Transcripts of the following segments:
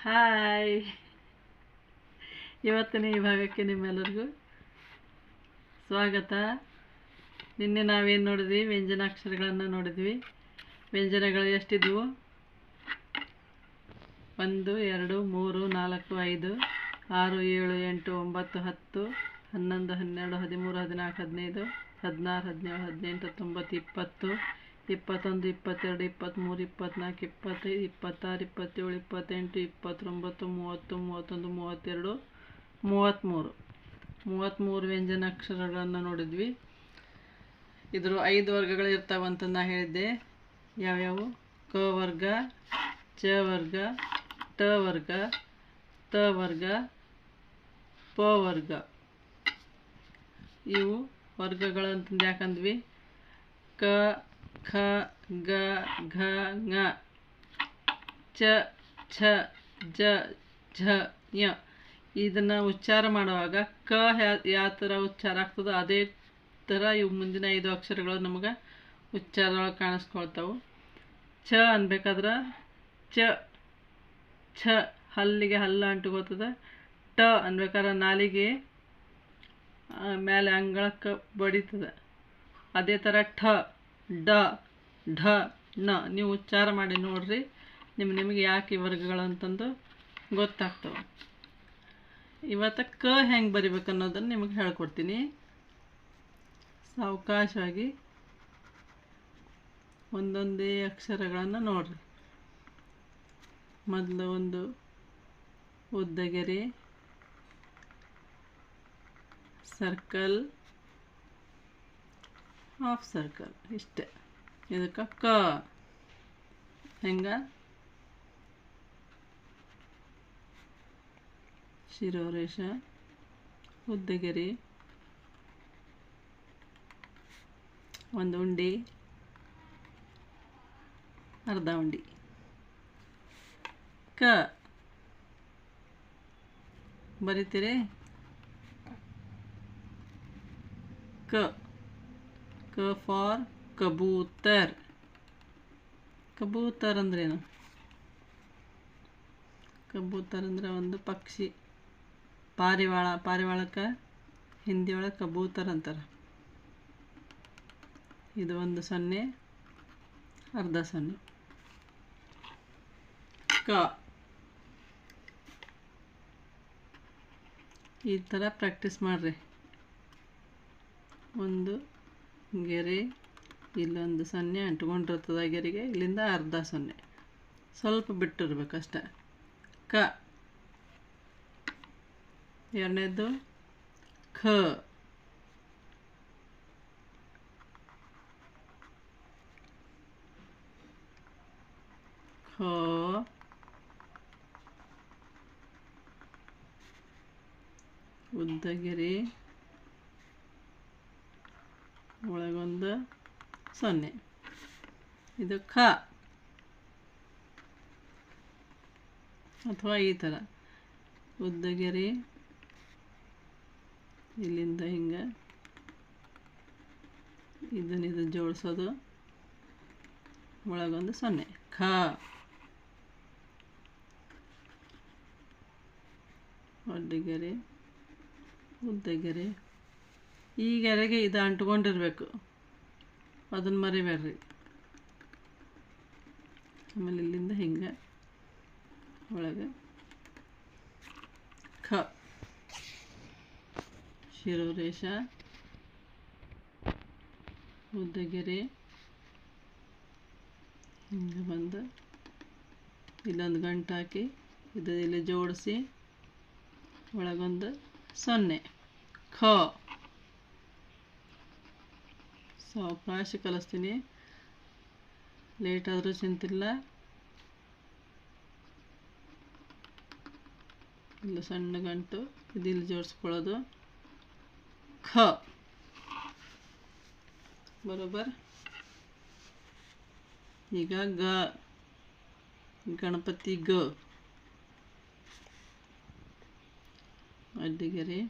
Hi, ಇವತ್ತಿನ ಈ ಭಾಗಕ್ಕೆ ನಿಮ್ಮೆಲ್ಲರಿಗೂ ಸ್ವಾಗತ. ನಿನ್ನೆ ನಾವೇನು ನೋಡಿದ್ವಿ? ವ್ಯಂಜನಾಕ್ಷರಗಳನ್ನು ನೋಡಿದ್ವಿ. ವ್ಯಂಜನಗಳು ಎಷ್ಟಿದ್ವು? 1 2 3 4 5 6 7 8 9 10 11 12 13 14 15 16 17 18 19 20 21 22 23 24 25 26 27 28 29 30 31 32 ವ್ಯಂಜನಾಕ್ಷರಗಳನ್ನು ನೋಡಿದ್ವಿ. ಇದ್ರ 5 ವರ್ಗಗಳು ಇರ್ತಾವಂತ ನಾ ಹೇಳಿದ್ದೆ. ಯಾವ್ಯಾವು? ಕ ವರ್ಗ, ಚ ವರ್ಗ, ಟ ವರ್ಗ, ತ ವರ್ಗ, ಪ ವರ್ಗ. ಇವು ವರ್ಗಗಳಂತಂದು ಯಾಕಂದ್ವಿ? ಕ, ಖ, ಗ, ಘ, ङ, ಚ, ಛ, ಜ, ಝ, ಞ. ಇದನ್ನು ಉಚ್ಚಾರ ಮಾಡುವಾಗ ಕ ಯಾವ ಥರ ಉಚ್ಚಾರ ಆಗ್ತದೋ ಅದೇ ಥರ ಇವು ಮುಂದಿನ 5 ಅಕ್ಷರಗಳು ನಮಗೆ ಉಚ್ಚಾರದೊಳಗೆ ಕಾಣಿಸ್ಕೊಳ್ತಾವೆ. ಛ ಅನ್ಬೇಕಾದ್ರೆ ಚ, ಛ ಹಲ್ಲಿಗೆ ಹಲ್ಲ ಅಂಟುಕೋತದೆ. ಟ ಅನ್ಬೇಕಾದ್ರೆ ನಾಲಿಗೆ ಮೇಲೆ ಅಂಗಳಕ್ಕೆ ಬಡಿತದೆ. ಅದೇ ಥರ ಠ, ಡ, ಢ, ಣ. ನೀವು ಉಚ್ಚಾರ ಮಾಡಿ ನೋಡ್ರಿ, ನಿಮಗೆ ಯಾಕೆ ಈ ವರ್ಗಗಳಂತಂದು ಗೊತ್ತಾಗ್ತವೆ. ಇವತ್ತು ಕ ಹೆಂಗೆ ಬರಿಬೇಕು ಅನ್ನೋದನ್ನು ನಿಮಗೆ ಹೇಳ್ಕೊಡ್ತೀನಿ. ಸಾವಕಾಶವಾಗಿ ಒಂದೊಂದೇ ಅಕ್ಷರಗಳನ್ನು ನೋಡ್ರಿ. ಮೊದಲು ಒಂದು ಉದ್ದಗೆರೆ, ಸರ್ಕಲ್, ಹಾಫ್ ಸರ್ಕಲ್, ಇಷ್ಟೆ. ಇದಕ್ಕೆ ಕ ಹೆಂಗ? ಶಿರೋರೇಷ, ಉದ್ದಗೆರೆ, ಒಂದು ಉಂಡಿ, ಅರ್ಧ ಉಂಡಿ. ಕ ಬರಿತೀರಿ? ಕ, ಕ ಫಾರ್ ಕಬೂತರ್. ಕಬೂತರ್ ಅಂದ್ರೇನು? ಕಬೂತರ್ ಅಂದರೆ ಒಂದು ಪಕ್ಷಿ. ಪಾರಿವಾಳ. ಪಾರಿವಾಳಕ್ಕೆ ಹಿಂದಿ ಒಳಗೆ ಕಬೂತರ್ ಅಂತಾರೆ. ಇದು ಒಂದು 0, ಅರ್ಧ 0. ಕ ಈ ಥರ ಪ್ರಾಕ್ಟೀಸ್ ಮಾಡಿರಿ. ಒಂದು ಗೆರೆ, ಇಲ್ಲೊಂದು 0 ಅಂಟ್ಕೊಂಡಿರ್ತದೆ ಗೆರೆಗೆ, ಇಲ್ಲಿಂದ ಅರ್ಧ 0 ಸ್ವಲ್ಪ ಬಿಟ್ಟಿರ್ಬೇಕಷ್ಟೆ. ಕ. ಎರಡನೇದು ಖ. ಖ, ಉದ್ದಗೆರೆ, ಒಳಗೊಂದು 0. ಇದು ಖ. ಅಥವಾ ಈ ಥರ ಉದ್ದಗೆರೆ, ಇಲ್ಲಿಂದ ಹಿಂಗೆ ಇದನ್ನು ಜೋಡಿಸೋದು, ಒಳಗೊಂದು 0. ಖ. ಒಡ್ಡಗೆರೆ, ಉದ್ದಗೆರೆ. ಈ ಗೆರೆಗೆ ಇದು ಅಂಟ್ಕೊಂಡಿರ್ಬೇಕು, ಅದನ್ನು ಮರಿಬೇಡ್ರಿ. ಆಮೇಲೆ ಇಲ್ಲಿಂದ ಹಿಂಗೆ ಒಳಗೆ ಖ. ಶಿರೋರೇಷ, ಉದ್ದಗೆರೆ, ಹಿಂಗೆ ಬಂದು ಇಲ್ಲೊಂದು ಗಂಟು ಹಾಕಿ ಇಲ್ಲಿ ಜೋಡಿಸಿ ಒಳಗೊಂದು 0. ಖ. ಸಾವಕಾಶ ಕಲಿಸ್ತೀನಿ, ಲೇಟ್ ಆದರೂ ಚಿಂತಿಲ್ಲ. ಇಲ್ಲ ಸಣ್ಣ ಗಂಟು ಇಲ್ಲಿ ಜೋಡಿಸ್ಕೊಳ್ಳೋದು. ಖ. ಬರೋಬ್ಬರ. ಈಗ ಗ. ಗಣಪತಿ ಗ. ಅಡ್ಡಗೆರೆ,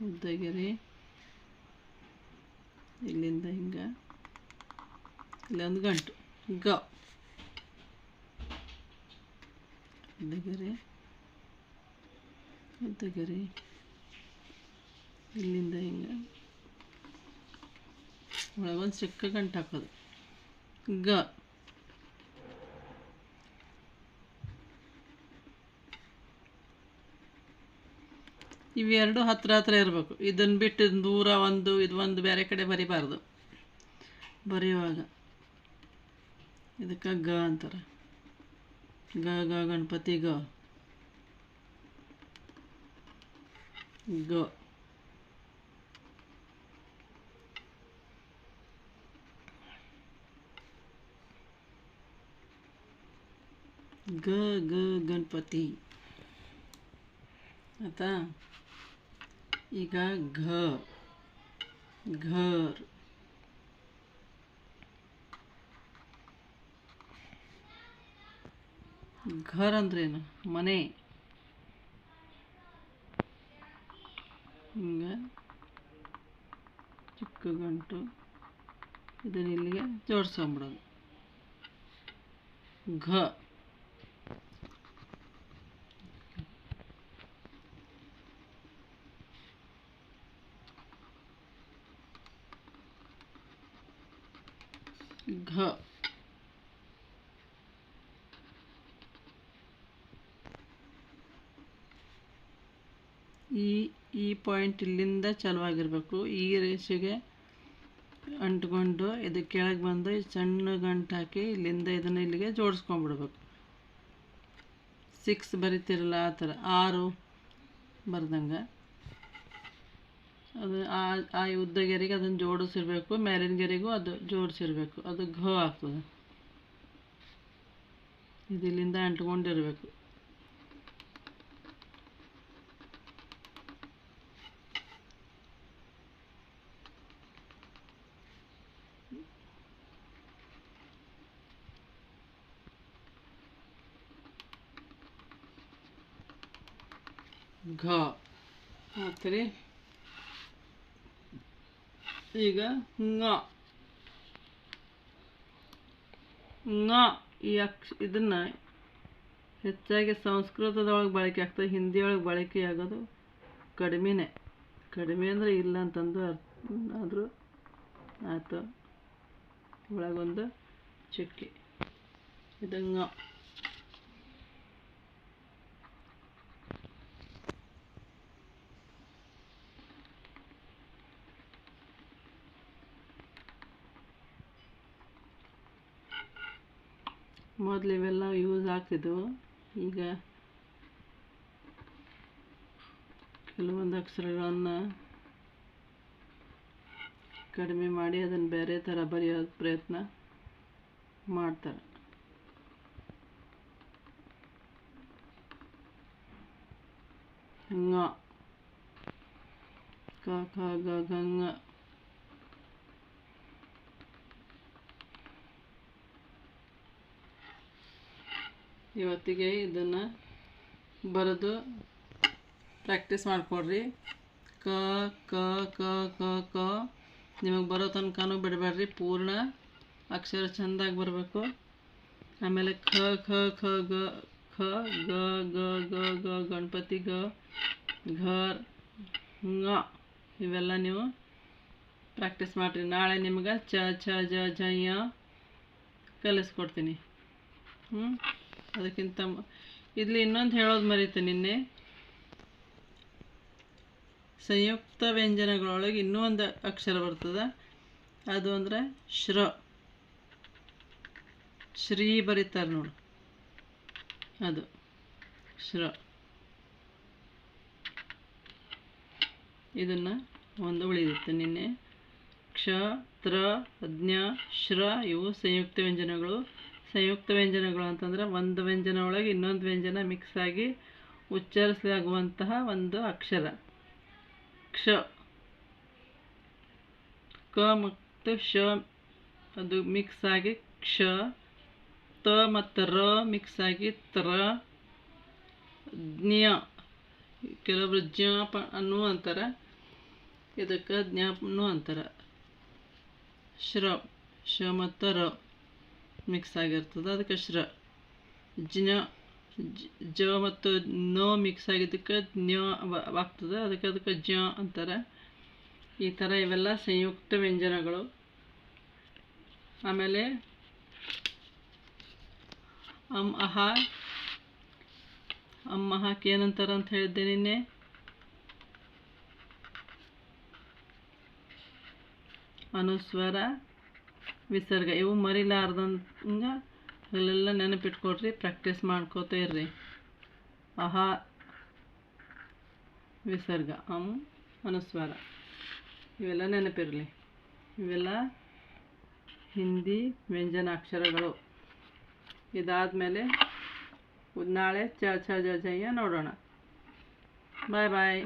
ಉದ್ದಗೆರೆ, ಇಲ್ಲಿಂದ ಹಿಂಗೆ ಇಲ್ಲೊಂದು ಗಂಟು ಗ. ಉದ್ದಗೆರೆ ಉದ್ದಗೆರೆ ಇಲ್ಲಿಂದ ಹಿಂಗೆ ಒಳಗೊಂದು ಚಿಕ್ಕ ಗಂಟು ಹಾಕೋದು. ಗ ಇವೆರಡು ಹತ್ರ ಹತ್ರ ಇರಬೇಕು. ಇದನ್ನು ಬಿಟ್ಟು ದೂರ ಇದು ಒಂದು ಬೇರೆ ಕಡೆ ಬರಿಬಾರ್ದು. ಬರೆಯುವಾಗ ಇದಕ್ಕೆ ಗ ಅಂತಾರೆ. ಗ ಗ ಗಣಪತಿ ಗ ಗ ಗ ಗ ಗಣಪತಿ ಆಯ್ತಾ. ಈಗ ಘ ಘರ್ ಘರ್ ಅಂದ್ರೇನು? ಮನೆ. ಹಿಂಗೆ ಚಿಕ್ಕ ಗಂಟು ಇದನ್ನ ಇಲ್ಲಿಗೆ ಜೋಡಿಸ್ಕೊಂಬಿಡೋದು. ಘ ಘ ಈ ಪಾಯಿಂಟ್ ಇಲ್ಲಿಂದ ಚಾಲುವಾಗಿರಬೇಕು. ಈ ರೇಷೆಗೆ ಅಂಟ್ಕೊಂಡು ಇದು ಕೆಳಗೆ ಬಂದು ಈ ಸಣ್ಣ ಗಂಟು ಹಾಕಿ ಇಲ್ಲಿಂದ ಇದನ್ನು ಇಲ್ಲಿಗೆ ಜೋಡಿಸ್ಕೊಂಡ್ಬಿಡ್ಬೇಕು. 6 ಬರಿತಿರಲ್ಲ ಆ ಥರ 6 ಬರ್ದಂಗೆ ಅದು ಆ ಉದ್ದ ಗೆರೆಗೆ ಅದನ್ನು ಜೋಡಿಸಿರ್ಬೇಕು. ಮೇಲಿನ ಗೆರೆಗೂ ಅದು ಜೋಡಿಸಿರ್ಬೇಕು. ಅದು ಘ ಆಗ್ತದೆ. ಇದು ಇಲ್ಲಿಂದ ಅಂಟ್ಕೊಂಡಿರ್ಬೇಕು. ಘ ಆಗ್ತದೆ. ಈಗ ಂಗ ಇದನ್ನು ಹೆಚ್ಚಾಗಿ ಸಂಸ್ಕೃತದೊಳಗೆ ಬಳಕೆ ಆಗ್ತದೆ. ಹಿಂದಿಯೊಳಗೆ ಬಳಕೆ ಆಗೋದು ಕಡಿಮೆನೇ. ಕಡಿಮೆ ಅಂದರೆ ಇಲ್ಲ ಅಂತಂದು ಆದರೂ ಆಯ್ತು. ಒಳಗೊಂದು ಚುಕ್ಕಿ ಇದು ಂಗ. ಮೊದಲು ಇವೆಲ್ಲ ಯೂಸ್ ಆಗ್ತಿದ್ವು. ಈಗ ಕೆಲವೊಂದು ಅಕ್ಷರಗಳನ್ನು ಕಡಿಮೆ ಮಾಡಿ ಅದನ್ನು ಬೇರೆ ಥರ ಬರೆಯೋ ಪ್ರಯತ್ನ ಮಾಡ್ತಾರೆ. ಂಗ ಕ ಖ ಗ ಘ ಂಗ. ಇವತ್ತಿಗೆ ಇದನ್ನು ಬರೆದು ಪ್ರಾಕ್ಟೀಸ್ ಮಾಡಿಕೊಡ್ರಿ. ಕ ಕ ಕ ಕ ಕ ನಿಮಗೆ ಬರೋ ತನಕನೂ ಬಿಡಬೇಡ್ರಿ. ಪೂರ್ಣ ಅಕ್ಷರ ಚೆಂದಾಗಿ ಬರಬೇಕು. ಆಮೇಲೆ ಖ ಖ ಖ ಗ ಖ ಗ ಗ ಗ ಗ ಗಣಪತಿ ಗ ಘರ್ ಂಗ ಇವೆಲ್ಲ ನೀವು ಪ್ರಾಕ್ಟೀಸ್ ಮಾಡಿರಿ. ನಾಳೆ ನಿಮ್ಗೆ ಚ ಛ ಜ ಝ ಯ ಕಲಿಸ್ಕೊಡ್ತೀನಿ. ಅದಕ್ಕಿಂತ ಇಲ್ಲಿ ಇನ್ನೊಂದು ಹೇಳೋದು ಮರೀತೆ ನಿನ್ನೆ. ಸಂಯುಕ್ತ ವ್ಯಂಜನಗಳೊಳಗೆ ಇನ್ನೂ ಒಂದು ಅಕ್ಷರ ಬರ್ತದೆ. ಅದು ಅಂದರೆ ಶ್ರ. ಶ್ರೀ ಬರೀತಾರೆ ನೋಡು, ಅದು ಶ್ರ. ಇದನ್ನು ಒಂದು ಉಳಿದಿತ್ತು ನಿನ್ನೆ. ಕ್ಷ ತ್ರ ಜ್ಞ ಶ್ರ ಇವು ಸಂಯುಕ್ತ ವ್ಯಂಜನಗಳು. ಸಂಯುಕ್ತ ವ್ಯಂಜನಗಳು ಅಂತಂದರೆ ಒಂದು ವ್ಯಂಜನ ಒಳಗೆ ಇನ್ನೊಂದು ವ್ಯಂಜನ ಮಿಕ್ಸ್ ಆಗಿ ಉಚ್ಚರಿಸಲಾಗುವಂತಹ ಒಂದು ಅಕ್ಷರ. ಕ್ಷ ಕ ಮತ್ತು ಶ ಅದು ಮಿಕ್ಸ್ ಆಗಿ ಕ್ಷ. ತ ಮತ್ತು ರ ಮಿಕ್ಸ್ ಆಗಿ ತ್ರ. ಜ್ಞ ಕೆಲವೊಬ್ರು ಜ್ಞಾಪ ಅನ್ನೂ ಅಂತಾರೆ, ಇದಕ್ಕೆ ಜ್ಞಾಪನೂ ಅಂತಾರೆ. ಶ್ರ ಶ ಮತ್ತು ರ ಮಿಕ್ಸ್ ಆಗಿರ್ತದೆ, ಅದಕ್ಕೆ ಶ್ರ. ಜ್ಞ ಜ ಮತ್ತು ನೋ ಮಿಕ್ಸ್ ಆಗಿದ್ದಕ್ಕೆ ಜ್ಞ ಆಗ್ತದೆ, ಅದಕ್ಕೆ ಜ ಅಂತಾರೆ. ಈ ಥರ ಇವೆಲ್ಲ ಸಂಯುಕ್ತ ವ್ಯಂಜನಗಳು. ಆಮೇಲೆ ಅಹಕ್ಕೆ ಏನಂತಾರೆ ಅಂತ ಹೇಳಿದ್ದೆ ನಿನ್ನೆ, ಅನುಸ್ವರ ವಿಸರ್ಗ. ಇವು ಮರಿಲಾರ್ದಂಗ ಅಲ್ಲೆಲ್ಲ ನೆನಪಿಟ್ಕೊಡ್ರಿ, ಪ್ರಾಕ್ಟೀಸ್ ಮಾಡ್ಕೋತಾ ಇರ್ರಿ. ಅಹ ವಿಸರ್ಗ, ಅನುಸ್ವಾರ, ಇವೆಲ್ಲ ನೆನಪಿರಲಿ. ಇವೆಲ್ಲ ಹಿಂದಿ ವ್ಯಂಜನಾಕ್ಷರಗಳು. ಇದಾದಮೇಲೆ ನಾಳೆ ಚ ಛ ಜ ಝ ನೋಡೋಣ. ಬಾಯ್ ಬಾಯ್.